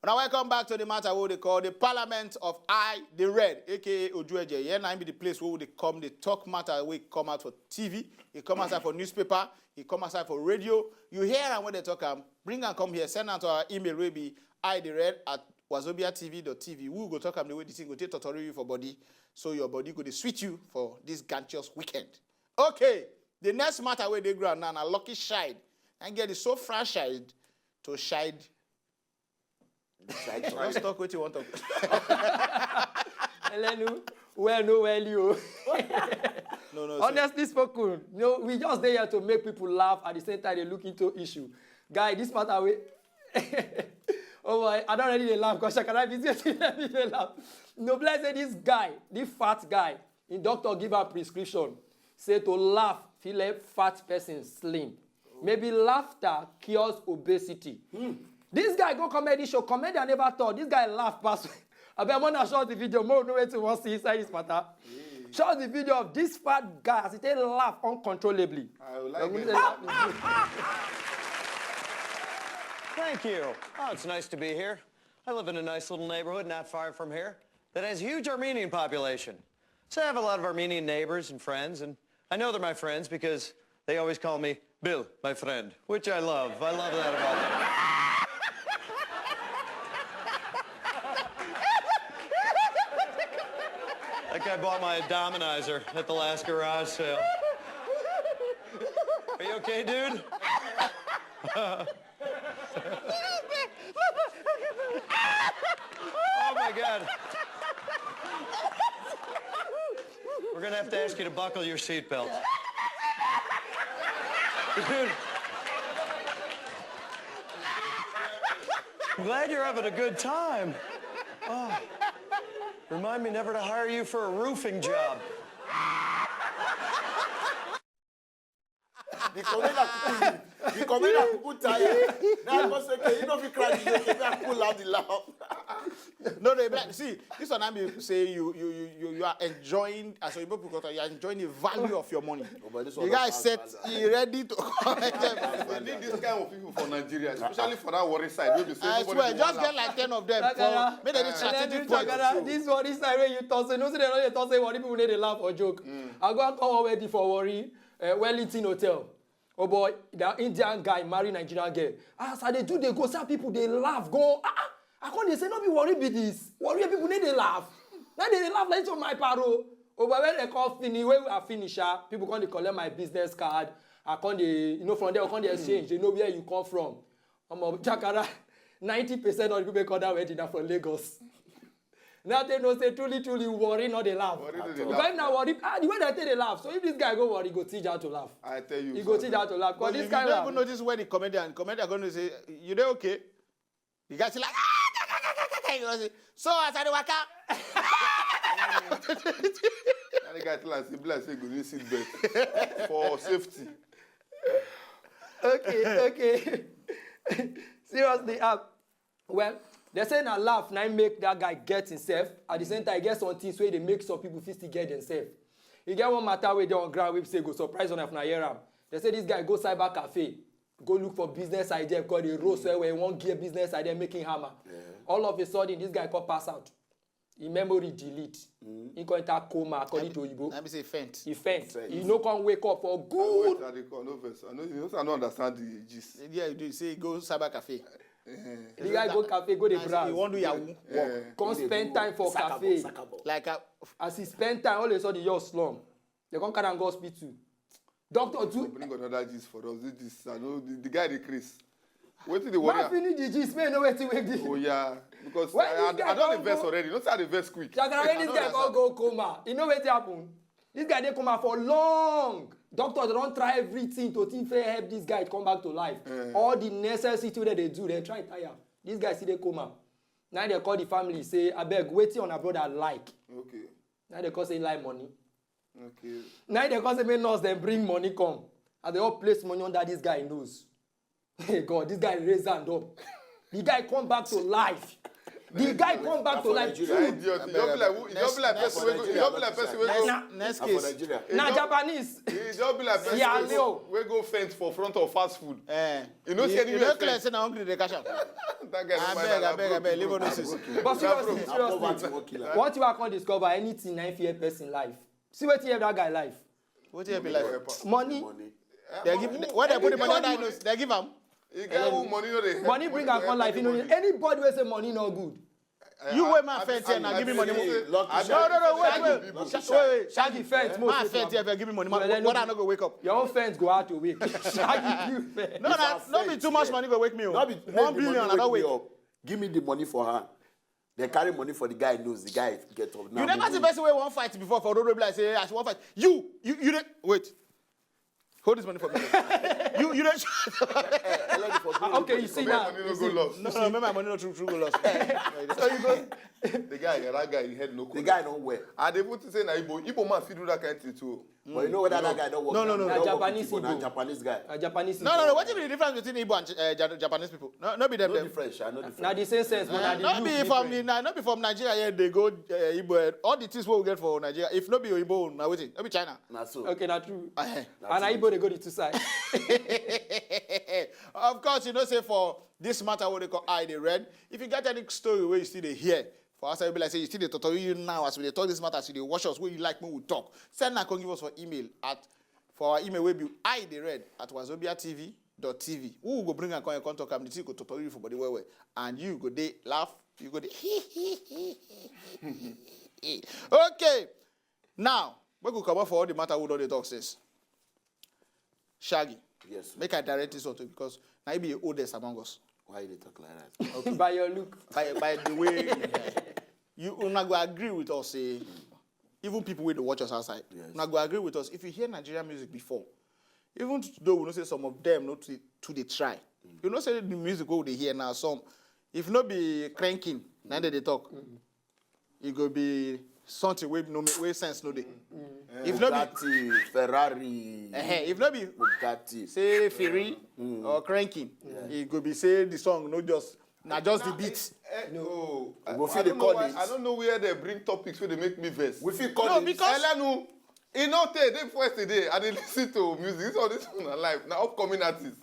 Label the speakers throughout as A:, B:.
A: Now welcome back to the matter what they call the Parliament of DEY RED, aka Ojueje. Here now be the place where they come, they talk matter, we come out for TV, it come outside for newspaper, it come outside for radio. You hear and when they talk, bring and come here, send out our email, will be DEYRED@wazobiatv.tv. We will go talk the way this thing go take tutorial you for body, so your body go to switch you for this gantious weekend. Okay, the next matter where they grow now, a lucky shide, and get it so fragile to shide. Let's talk what you want to.
B: Hello, well, you.
A: No.
B: Honestly spoken, we just there here to make people laugh at the same time they look into issue. Guy, this matter we. Oh boy, I don't really laugh because I cannot be let me laugh. No, bless this guy, this fat guy, in doctor give a prescription, say to laugh, feel a fat person slim. Maybe laughter cures obesity. This guy go comedy show, comedian never thought. This guy laugh past. I bet I'm gonna show the video. More no way to want to see inside this matter. Show the video of this fat guy as he laugh uncontrollably.
C: I would like it.
D: Thank you. Oh, it's nice to be here. I live in a nice little neighborhood not far from here that has a huge Armenian population. So I have a lot of Armenian neighbors and friends, and I know they're my friends because they always call me Bill, my friend, which I love. I love that about them. Like I bought my dominizer at the last garage sale. Are you okay, dude? Oh my God. We're gonna have to ask you to buckle your seatbelt. Dude. I'm glad you're having a good time. Oh. Remind me never to hire you for a roofing job.
A: The commander put tired. Now must say, you know if you cry, you pull out the laugh. No, see, this one I mean say you are enjoying, as you are enjoying the value of your money. The guy said he ready to collect them.
C: We need this kind of people for Nigeria, especially for that worry side.
A: I swear, just get like 10 of them. Make them strategic point.
B: This worry side where you toss it. No, say they don't toss it. Worry people need to laugh or joke. I go and come already for worry. Wellington Hotel. Oh boy, the Indian guy marry Nigerian girl. As they do, they go, some people they laugh, go, I can't they say, no be worry be this. Worry people need to laugh. Now they laugh like to my paro. Oh, but when they call finish, when we are finisher, people come to collect my business card. I come they, from there, I come the exchange. They know where you come from. I'm a Chakara. 90% of the people come that wedding are from Lagos. Now they know say truly worry, not they laugh. Because now worry, the way they they laugh. So if this guy go worry, he go teach how to laugh.
C: I tell you.
B: He go teach how to laugh. Because this guy
A: you don't even notice when the comedian are going to say, you there okay? The guy say like, say, so as I waka.
C: And the guy tell us, say go need seat belt for safety.
B: Okay. Seriously, well. They say na laugh, now make that guy get himself. At the same time, get some things where they make some people feel to get themselves. You get one matter where they on ground, we say go surprise on if na hear am. They say this guy go cyber cafe, go look for business idea because the roast where he won't get business idea making hammer. Yeah. All of a sudden, this guy can pass out. His memory delete. He can enter coma according to Igbo.
A: Let me say faint.
B: He faint. He no can wake up for good.
C: I don't understand the gist.
A: Yeah, you do. Say go cyber cafe.
B: The guy go cafe, go the browse.
A: You want to do Yahoo work.
B: Come spend time for cafe.
A: Like
B: as he spend time, all of a sudden you're slum. They come carry and go hospital. Doctor do.
C: Bring another gist for us. This I know the guy decrease. Wait till the warrior.
B: Finish the gist, man. No way to make this.
C: Oh yeah, because I don't invest already. Don't say I invest quick.
B: When this guy go coma, you know what happen? This guy they coma for long. Doctors don't try everything to think they help this guy come back to life. All the necessity that they do, they try tire. This guy see they coma. Now they call the family, say, I beg, waiting on a brother like.
C: Okay.
B: Now they call say like money.
C: Okay.
B: Now they call say me nurse, then bring money come. And they all place money under this guy nose. Hey God, this guy raise hand up. The guy come back to life. The guy come back to life.
C: You don't be like person we go.
A: Next case.
B: Na Japanese.
C: You don't be like person we go fence for front of fast food. You know,
A: You don't clear say na hungry dey cash out.
C: That guy.
A: I beg, leave on this.
B: But seriously, what you are going to discover anything na fear person life. See what you that guy life.
A: What you be like?
B: Money.
A: They give when they put the money under nose, they give am.
C: You get money no dey.
B: Money bring am come life. You know, anybody will say money no good.
A: You wait, man, fence here now. Give me money. No, wait.
B: Shaggy fence.
A: Man, fence here. Give me money. What I not go wake up?
B: Your own fence go out to wake. Shaggy you fence.
A: No, not be too much money go wake me up. 1 billion, I don't wake up.
E: Give me the money for her. They carry money for the guy knows the guy get up.
A: You never see person where one fight before for road like say I want fight. You don't wait. Hold this money for me. you don't.
B: Okay, you see now.
A: No, remember my money not true go lost.
C: So you go. The guy, that guy, he had no.
E: The guy don't wear.
C: And they put to say na Igbo man fit do that kind of thing too.
E: But you know whether that guy don't work.
A: No.
B: Japanese
E: people.
B: Igbo.
E: Japanese guy.
B: Japanese.
A: No. What is the difference between Igbo and Japanese people? No, be them.
E: No difference. No difference.
B: Now the same sense, but
A: not be from Nigeria. Yeah, they go Igbo. All the things we will get for Nigeria. If not be Igbo, now waiting. Not be China.
E: Not so.
B: Okay, that's true. And Igbo they go the two sides.
A: Of course, you know, say for this matter, what they call DEY RED. If you get any story where you see they hear, for us, I will be like, say, you see the tutorial you now, as we talk this matter, as we watch us, where you like me, we talk. Send and give us for email for our email will be DEYRED@wazobiatv.tv. Who will go bring and contact come, the thing go tutorial for body where, and you go they laugh, you go they Okay. Now, we go come up for all the matter who don't they talk says. Shaggy.
E: Yes.
A: Make I direct this one to because now you be the oldest among us.
E: Why you talk like that?
B: Okay. By your look.
A: By the way, you not go agree with us, say, even people with the watch us outside.
E: Yes.
A: Not go agree with us. If you hear Nigerian music before, even though we know say some of them not to they try. You know say the music what they hear now, some if not be cranking, now they talk. It go be something way sense no day. If not be
E: Ferrari,
A: if not be
E: Bugatti,
A: say Ferry or cranking, it could be say the song not just the beat.
C: No, I
E: don't
C: know where they bring topics where they make me verse.
E: we feel call
A: No,
E: it.
A: because
C: You know, day first today, I didn't listen to music. This all this one alive. Now upcoming artists.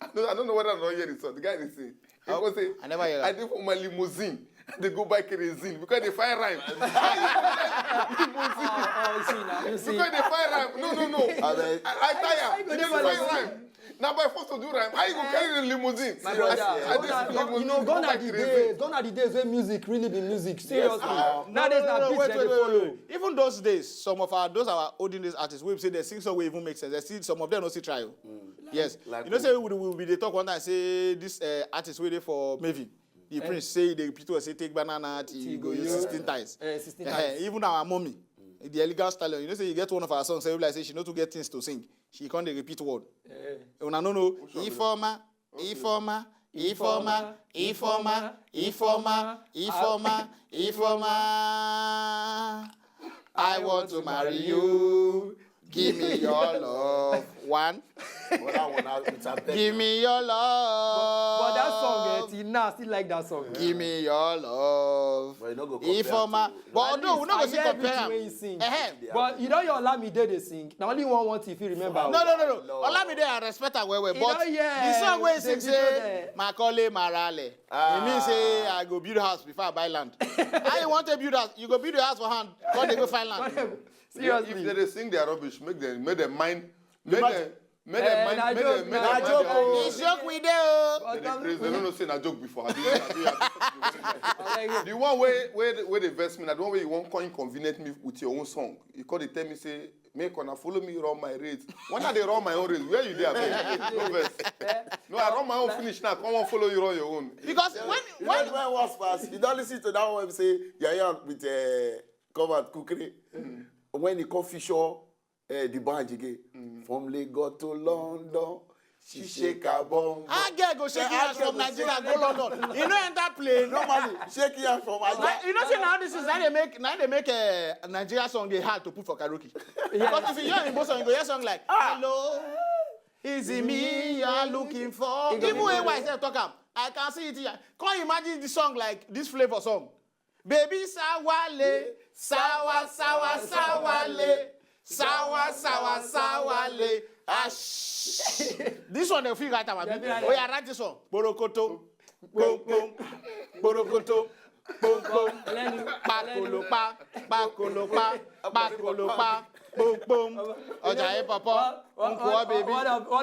C: I don't know whether I'm not hearing this song. The guy is saying,
A: I never hear that.
C: I did for my limousine. They go buy kerosene because they fire rhyme.
B: You see.
C: Because they fire rhyme. No. I tire. They fire rhyme. Now by force to do rhyme, how you go carry the limousine?
B: My brother, you know, gone are the days when music really be music. Seriously. Nowadays,
A: wait. Even those days, some of our olden days artists, we say they sing song will even make sense. They see some of them don't see trial. Yes.
E: Like
A: you know, say we they talk one time say this artist waiting for Maven. The prince say the people say take banana tea go use 16 times. 16 times. Even our mommy, the illegal stallion. You know, say you get one of our songs, say like say she know to get things to sing. She can't repeat word. Una no. Informa. I want to marry you. Give me your love. One. Give me your love.
B: But that song, Tina still like that song.
A: Give me your love.
E: But you don't go
A: Informa. But no, we're not going to compare
B: when you sing.
A: him.
B: But you know your Olamide they sing. Now only one if you remember.
A: No. Olamide I respect her well. But the song where he sing say, Macaulay Marale. It means say, I go build a house before I buy land. How you want to build a house? You go build a house for hand. God, they go find land.
C: Seriously. If they sing their rubbish, make them mind. Make them
A: It's joke with them.
C: They don't know say na joke before. The one where they verse me, the one where you won't inconvenient me with your own song. You call they tell me say, make una follow me run my race. When are they run my own race? Where you there? No verse. No, I run my own finish now. Come on, follow you run your own.
A: Because when
E: was fast, you don't listen to that one where say yeah with covered cookery. When the coffee shop. The band again. From Lagos to London, she shake her bum.
A: I get go shake hands from Nigeria go London. You know enter plane.
E: Normally, shake hands from Nigeria.
A: You know say now this is now they make a Nigeria song they hard to put for karaoke. Because if you hear in both song, you go hear song like hello, is it me you are looking for? Even when I say talk am, I can see it here. Can't you imagine the song like this flavor song? Baby sawale, sawa sawa sawale, sawa sawa sawale. Ash. This one they feel right now. Oh yeah, write this one. Borokoto, boom boom, borokoto. Boom boom, bakolopa, bakolopa, bakolopa, boom boom. Oja papa, unko baby,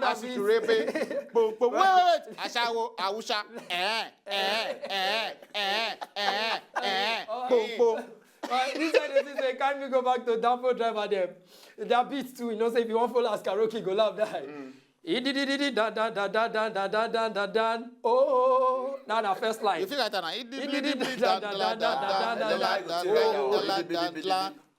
A: asikurepe, boom boom. Wait, asawo, awusha, boom boom.
B: This way, can't we go back to Dampo Driver them? Their beats too, you know, say if you want full as karaoke, go laugh that. Oh, now the first line.
A: You feel like that?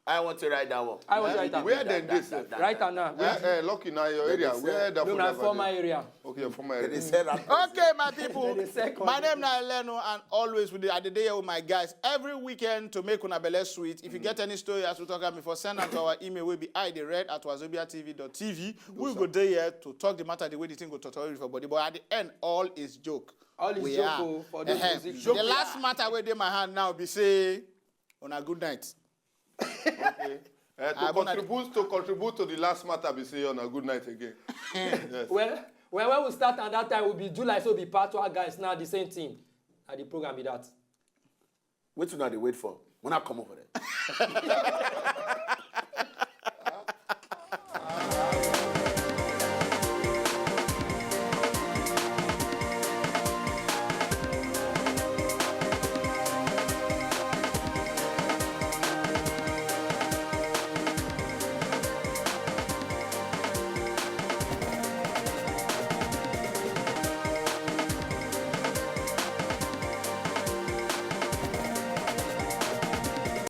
E: I want to write that one.
B: I want to write that.
C: Where then this?
B: Right now.
C: Where Lucky now your area? Where the
B: No, former area.
C: Okay, your former area.
A: Okay, my people.
B: second.
A: My name is Leno, and always at the day here with my guys. Every weekend to make una belle sweet. If you get any story as we talk about before, send them to our email. Will be DEY@wazobiatv.tv. We go there here to talk the matter the way the thing go tutorial for body. But at the end, all is joke.
B: All is joke for those music.
A: The last matter where they my hand now be say on a good night.
C: Okay. To contribute to the last matter, be say on a good night again. Yes.
B: Well, when we start at that time, will be July, so be part 2 guys now the same team. And the program be that.
E: Wait till now they wait for. When I come over there.